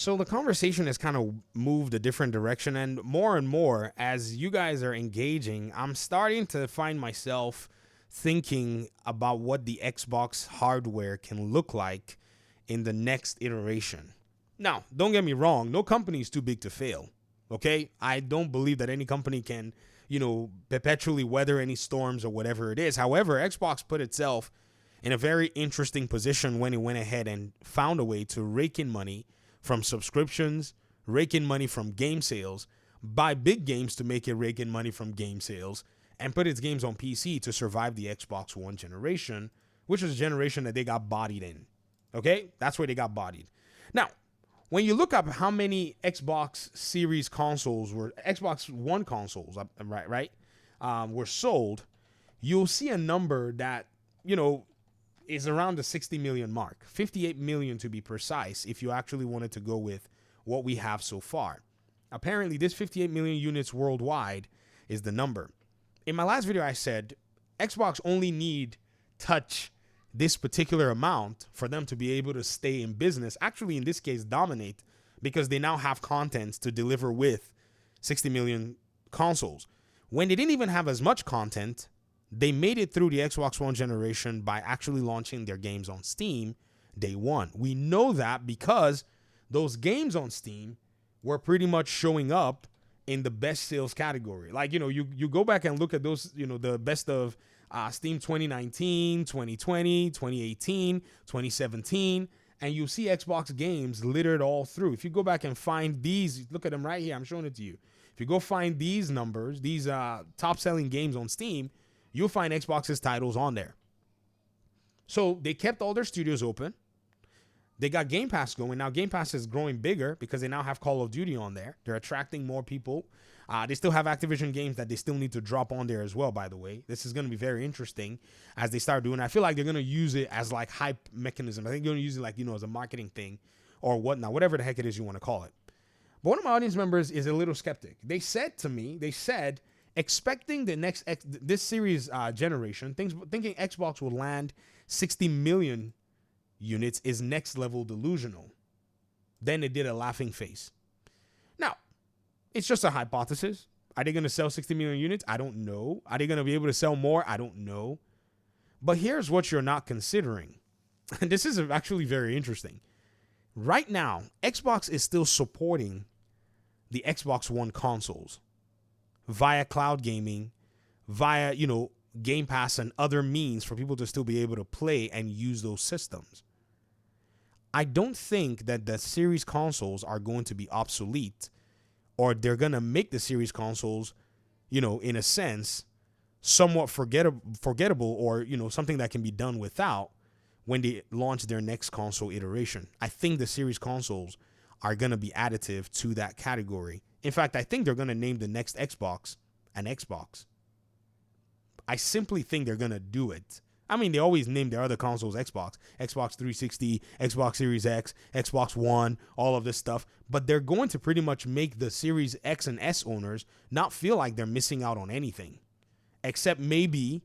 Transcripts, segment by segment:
So the conversation has kind of moved a different direction, and more as you guys are engaging, I'm starting to find myself thinking about what the Xbox hardware can look like in the next iteration. Now, don't get me wrong, no company is too big to fail. Okay? I don't believe that any company can, perpetually weather any storms or whatever it is. However, Xbox put itself in a very interesting position when it went ahead and found a way to rake in money from subscriptions, rake in money from game sales, buy big games to make it rake in money from game sales, and put its games on PC to survive the Xbox One generation, which was a generation that they got bodied in. Okay? That's where they got bodied. Now, when you look up how many Xbox Series consoles were, Xbox One consoles, were sold, you'll see a number that, is around the 60 million mark, 58 million to be precise, if you actually wanted to go with what we have so far. Apparently, this 58 million units worldwide is the number. In my last video, I said Xbox only need touch this particular amount for them to be able to stay in business. Actually, in this case, dominate, because they now have content to deliver with 60 million consoles. When they didn't even have as much content, they made it through the Xbox One generation by actually launching their games on Steam day one. We know that because those games on Steam were pretty much showing up in the best sales category. Like, you go back and look at those, the best of Steam 2019, 2020, 2018, 2017, and you see Xbox games littered all through. If you go back and find these, look at them right here. I'm showing it to you. If you go find these numbers, these top selling games on Steam, you'll find Xbox's titles on there. So they kept all their studios open. They got Game Pass going. Now Game Pass is growing bigger because they now have Call of Duty on there. They're attracting more people. They still have Activision games that they still need to drop on there as well, by the way. This is going to be very interesting as they start doing it. I feel like they're going to use it as like hype mechanism. I think they're going to use it like, as a marketing thing or whatnot, whatever the heck it is you want to call it. But one of my audience members is a little skeptic. They said, expecting this series generation, thinking Xbox will land 60 million units is next level delusional. Then it did a laughing face. Now, it's just a hypothesis. Are they going to sell 60 million units? I don't know. Are they going to be able to sell more? I don't know. But here's what you're not considering. And this is actually very interesting. Right now, Xbox is still supporting the Xbox One consoles via cloud gaming, via, Game Pass and other means for people to still be able to play and use those systems. I don't think that the series consoles are going to be obsolete, or they're going to make the series consoles, in a sense, somewhat forgettable or, something that can be done without when they launch their next console iteration. I think the series consoles are going to be additive to that category. In fact, I think they're going to name the next Xbox an Xbox. I simply think they're going to do it. I mean, they always name their other consoles Xbox, Xbox 360, Xbox Series X, Xbox One, all of this stuff. But they're going to pretty much make the Series X and S owners not feel like they're missing out on anything, except maybe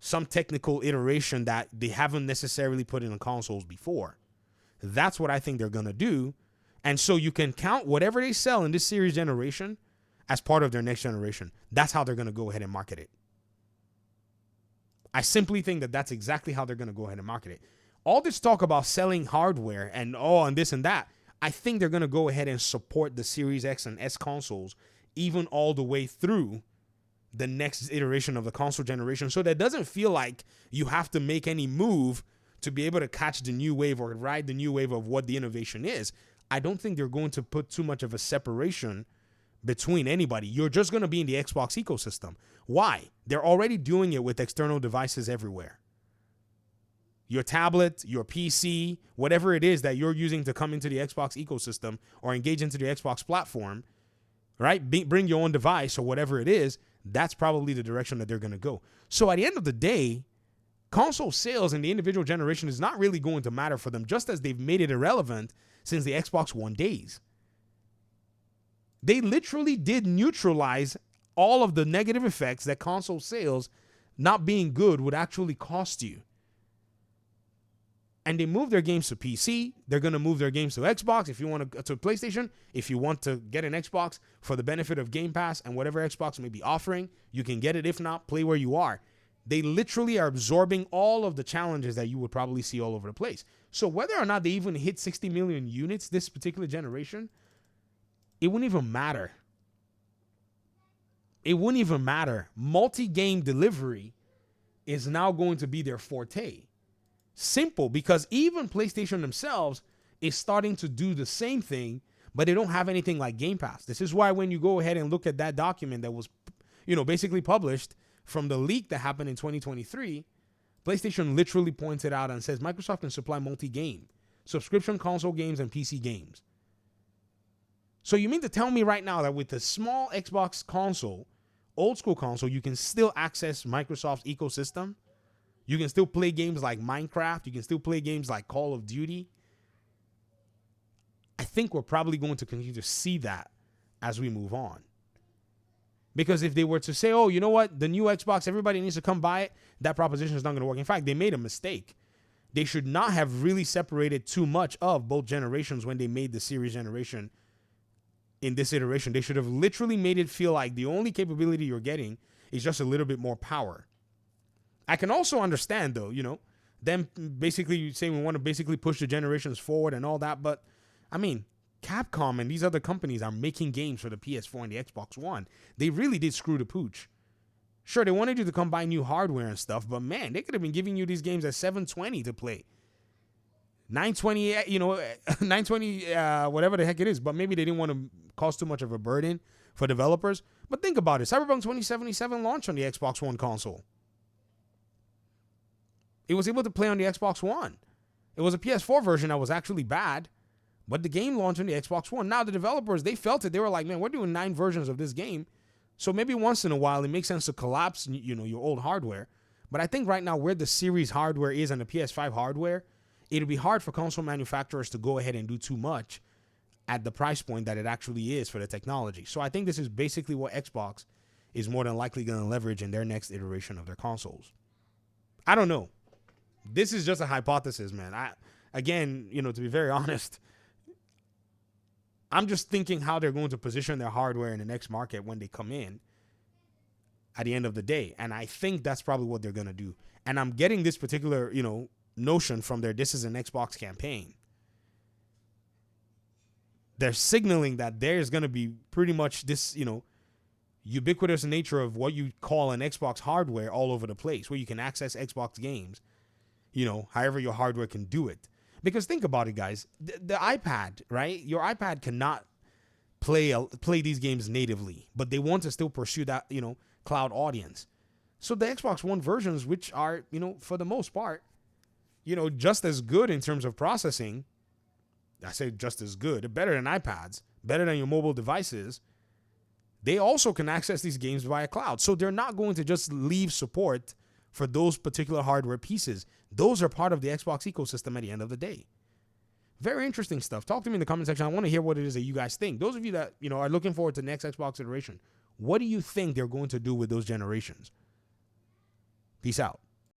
some technical iteration that they haven't necessarily put in the consoles before. That's what I think they're going to do. And so you can count whatever they sell in this series generation as part of their next generation. That's how they're going to go ahead and market it. I simply think that that's exactly how they're going to go ahead and market it. All this talk about selling hardware and this and that, I think they're going to go ahead and support the Series X and S consoles even all the way through the next iteration of the console generation, so that it doesn't feel like you have to make any move to be able to catch the new wave or ride the new wave of what the innovation is. I don't think they're going to put too much of a separation between anybody. You're just going to be in the Xbox ecosystem. Why? They're already doing it with external devices everywhere. Your tablet, your PC, whatever it is that you're using to come into the Xbox ecosystem or engage into the Xbox platform, right? Bring your own device or whatever it is. That's probably the direction that they're going to go. So at the end of the day, console sales in the individual generation is not really going to matter for them, just as they've made it irrelevant since the Xbox One days. They literally did neutralize all of the negative effects that console sales not being good would actually cost you. and they move their games to PC. They're going to move their games to Xbox. If you want to PlayStation, if you want to get an Xbox for the benefit of Game Pass and whatever Xbox may be offering, you can get it. If not, play where you are. They literally are absorbing all of the challenges that you would probably see all over the place. So whether or not they even hit 60 million units this particular generation, it wouldn't even matter. It wouldn't even matter. Multi-game delivery is now going to be their forte. Simple, because even PlayStation themselves is starting to do the same thing, but they don't have anything like Game Pass. This is why when you go ahead and look at that document that was, basically published from the leak that happened in 2023, PlayStation literally points it out and says Microsoft can supply multi-game, subscription console games, and PC games. So you mean to tell me right now that with the small Xbox console, old school console, you can still access Microsoft's ecosystem? You can still play games like Minecraft. You can still play games like Call of Duty. I think we're probably going to continue to see that as we move on. Because if they were to say, oh, you know what, the new Xbox, everybody needs to come buy it, that proposition is not going to work. In fact, they made a mistake. They should not have really separated too much of both generations when they made the Series generation in this iteration. They should have literally made it feel like the only capability you're getting is just a little bit more power. I can also understand, though, them basically saying we want to basically push the generations forward and all that. But, I mean, Capcom and these other companies are making games for the PS4 and the Xbox One. They really did screw the pooch. Sure, they wanted you to come buy new hardware and stuff, but, man, they could have been giving you these games at $720 to play. 920, 920, whatever the heck it is. But maybe they didn't want to cause too much of a burden for developers. But think about it. Cyberpunk 2077 launched on the Xbox One console. It was able to play on the Xbox One. It was a PS4 version that was actually bad, but the game launched on the Xbox One. Now, the developers, they felt it. They were like, man, we're doing 9 versions of this game. So maybe once in a while, it makes sense to collapse, your old hardware. But I think right now where the Series hardware is and the PS5 hardware, it'll be hard for console manufacturers to go ahead and do too much at the price point that it actually is for the technology. So I think this is basically what Xbox is more than likely going to leverage in their next iteration of their consoles. I don't know. This is just a hypothesis, man. To be very honest, I'm just thinking how they're going to position their hardware in the next market when they come in at the end of the day. And I think that's probably what they're going to do. And I'm getting this particular, notion from their This Is an Xbox campaign. They're signaling that there's going to be pretty much this, ubiquitous nature of what you call an Xbox hardware all over the place, where you can access Xbox games, however your hardware can do it. Because think about it, guys. The iPad, right? Your iPad cannot play these games natively, but they want to still pursue that, cloud audience. So the Xbox One versions, which are, for the most part, just as good in terms of processing, I say just as good, better than iPads, better than your mobile devices, they also can access these games via cloud. So they're not going to just leave support for those particular hardware pieces. Those are part of the Xbox ecosystem at the end of the day. Very interesting stuff. Talk to me in the comment section. I want to hear what it is that you guys think. Those of you that, are looking forward to the next Xbox iteration, what do you think they're going to do with those generations? Peace out.